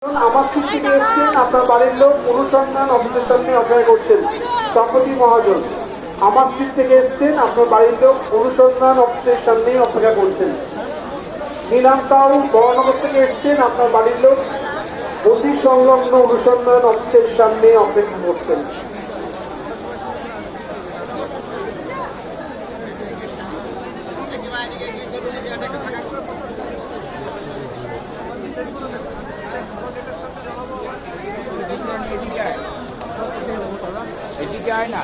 আমার থেকে এসছেন আপনার বাড়ির লোক অনুসন্ধান অফিসের সামনে অপেক্ষা করছেন। সম্পত্তি মহাজন আমার সিট থেকে এসছেন আপনার বাড়ির লোক অনুসন্ধান অফিসের সামনে অপেক্ষা করছেন। নিলাম তাও বড়নগর থেকে এসছেন আপনার বাড়ির লোক অতি সংলগ্ন অনুসন্ধান অফিসের সামনে অপেক্ষা করছেন। এদিকে আয় না।